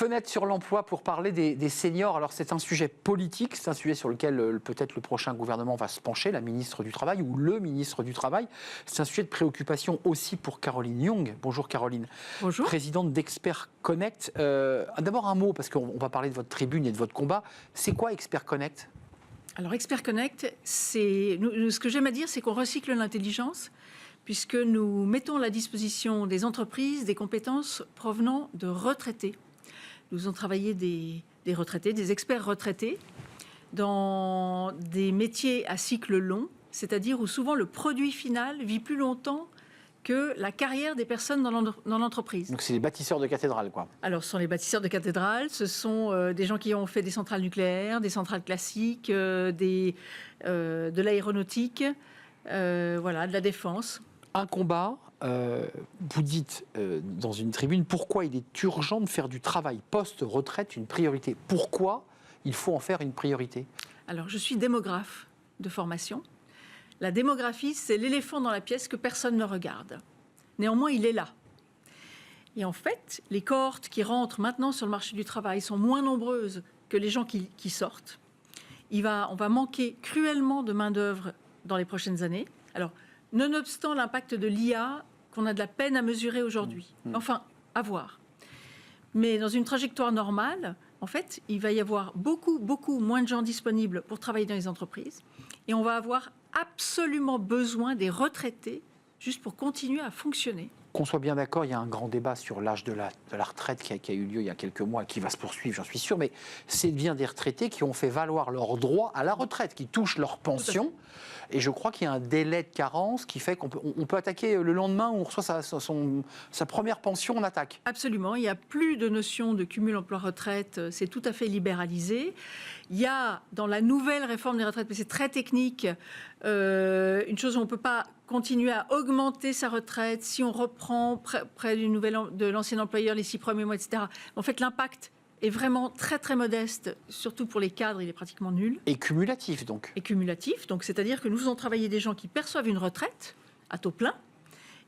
Fenêtre sur l'emploi pour parler des seniors. Alors c'est un sujet politique, c'est un sujet sur lequel peut-être le prochain gouvernement va se pencher, la ministre du Travail ou le ministre du Travail. C'est un sujet de préoccupation aussi pour Caroline Young. Bonjour Caroline. Bonjour. Présidente d'Expert Connect. D'abord un mot, parce qu'on va parler de votre tribune et de votre combat. C'est quoi Expert Connect ? Alors Expert Connect, ce que j'aime à dire, c'est qu'on recycle l'intelligence, puisque nous mettons à la disposition des entreprises des compétences provenant de retraités. Nous avons travaillé des retraités, des experts retraités, dans des métiers à cycle long, c'est-à-dire où souvent le produit final vit plus longtemps que la carrière des personnes dans l'entreprise. Donc c'est les bâtisseurs de cathédrales, quoi. Alors, ce sont les bâtisseurs de cathédrales, ce sont des gens qui ont fait des centrales nucléaires, des centrales classiques, de l'aéronautique, de la défense. Un combat, vous dites dans une tribune, pourquoi il est urgent de faire du travail post-retraite une priorité ? Pourquoi il faut en faire une priorité ? Alors, je suis démographe de formation. La démographie, c'est l'éléphant dans la pièce que personne ne regarde. Néanmoins, il est là. Et en fait, les cohortes qui rentrent maintenant sur le marché du travail sont moins nombreuses que les gens qui sortent. On va manquer cruellement de main-d'œuvre dans les prochaines années. Alors, nonobstant l'impact de l'IA qu'on a de la peine à mesurer aujourd'hui. Enfin, à voir. Mais dans une trajectoire normale, en fait, il va y avoir beaucoup moins de gens disponibles pour travailler dans les entreprises. Et on va avoir absolument besoin des retraités juste pour continuer à fonctionner. Qu'on soit bien d'accord, il y a un grand débat sur l'âge de la retraite qui a eu lieu il y a quelques mois et qui va se poursuivre, j'en suis sûr, mais c'est bien des retraités qui ont fait valoir leur droit à la retraite, qui touchent leur pension. Et je crois qu'il y a un délai de carence qui fait qu'on peut attaquer le lendemain où on reçoit sa première pension, on attaque. Absolument, il n'y a plus de notion de cumul emploi-retraite, c'est tout à fait libéralisé. Il y a, dans la nouvelle réforme des retraites, mais c'est très technique, une chose où on ne peut pas continuer à augmenter sa retraite si on reprend près de l'ancien employeur les 6 premiers mois, etc. En fait, l'impact est vraiment très très modeste, surtout pour les cadres, il est pratiquement nul. Et cumulatif donc. Et cumulatif, donc c'est-à-dire que nous faisons travailler des gens qui perçoivent une retraite à taux plein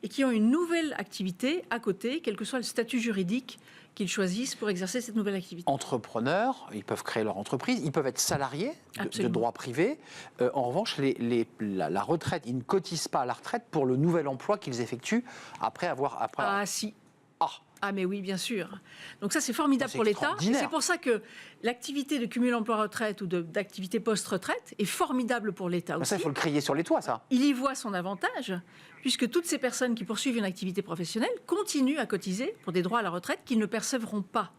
et qui ont une nouvelle activité à côté, quel que soit le statut juridique qu'ils choisissent pour exercer cette nouvelle activité. Entrepreneurs, ils peuvent créer leur entreprise, ils peuvent être salariés de droit privé. En revanche, la retraite, ils ne cotisent pas à la retraite pour le nouvel emploi qu'ils effectuent après avoir... Ah si. Ah mais oui, bien sûr. Donc ça, c'est formidable pour l'État. C'est pour ça que l'activité de cumul emploi-retraite ou d'activité post-retraite est formidable pour l'État aussi. Ça, il faut le crier sur les toits, ça. Il y voit son avantage, puisque toutes ces personnes qui poursuivent une activité professionnelle continuent à cotiser pour des droits à la retraite qu'ils ne percevront pas.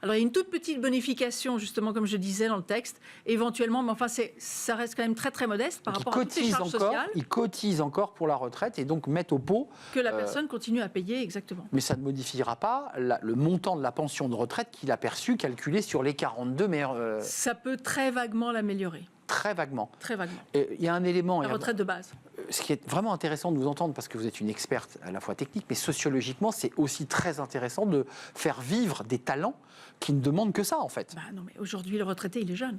Alors, il y a une toute petite bonification, justement, comme je disais dans le texte, éventuellement, mais enfin, ça reste quand même très, très modeste par rapport à toutes les charges sociales. Ils cotisent encore pour la retraite et donc mettent au pot... Que la personne continue à payer, exactement. Mais ça ne modifiera pas le montant de la pension de retraite qu'il a perçu, calculé sur les 42 meilleurs... Ça peut très vaguement l'améliorer. Très vaguement. Très vaguement. Il y a un élément... La retraite de base. Ce qui est vraiment intéressant de vous entendre, parce que vous êtes une experte à la fois technique, mais sociologiquement, c'est aussi très intéressant de faire vivre des talents qui ne demandent que ça, en fait. Non, mais aujourd'hui, le retraité, il est jeune.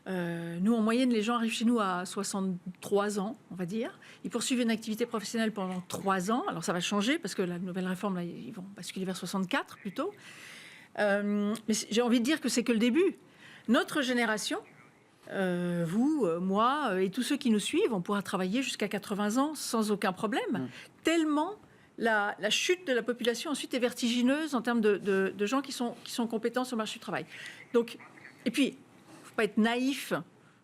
Nous, en moyenne, les gens arrivent chez nous à 63 ans, on va dire. Ils poursuivent une activité professionnelle pendant 3 ans. Alors, ça va changer, parce que la nouvelle réforme, là, ils vont basculer vers 64, plutôt. Mais j'ai envie de dire que c'est que le début. Notre génération... vous, moi et tous ceux qui nous suivent, on pourra travailler jusqu'à 80 ans sans aucun problème. Tellement la chute de la population ensuite est vertigineuse en termes de gens qui sont compétents sur le marché du travail. Donc, et puis, il ne faut pas être naïf.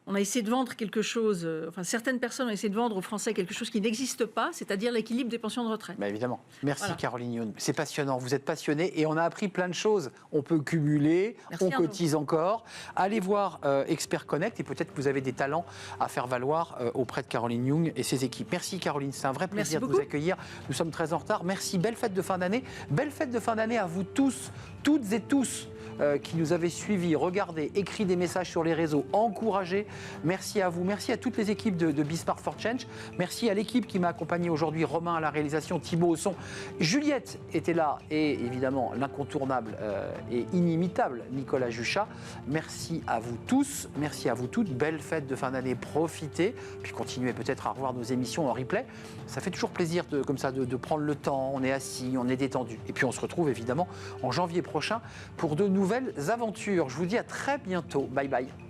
On a essayé de vendre quelque chose, certaines personnes ont essayé de vendre aux Français quelque chose qui n'existe pas, c'est-à-dire l'équilibre des pensions de retraite. Bah évidemment. Merci Caroline Young. C'est passionnant, vous êtes passionnée et on a appris plein de choses. On peut cumuler, on cotise encore. Allez voir Expert Connect et peut-être que vous avez des talents à faire valoir auprès de Caroline Young et ses équipes. Merci Caroline, c'est un vrai plaisir de vous accueillir. Nous sommes très en retard. Merci, belle fête de fin d'année. Belle fête de fin d'année à vous tous, toutes et tous. qui nous avez suivis, regardé, écrit des messages sur les réseaux, encouragé. Merci à vous, merci à toutes les équipes de Be Smart for Change. Merci à l'équipe qui m'a accompagné aujourd'hui, Romain à la réalisation, Thibaut au son. Juliette était là et évidemment l'incontournable et inimitable Nicolas Juchat. Merci à vous tous, merci à vous toutes. Belle fête de fin d'année, profitez. Puis continuez peut-être à revoir nos émissions en replay. Ça fait toujours plaisir comme ça de prendre le temps. On est assis, on est détendu. Et puis on se retrouve évidemment en janvier prochain pour de nouvelles aventures. Je vous dis à très bientôt. Bye bye.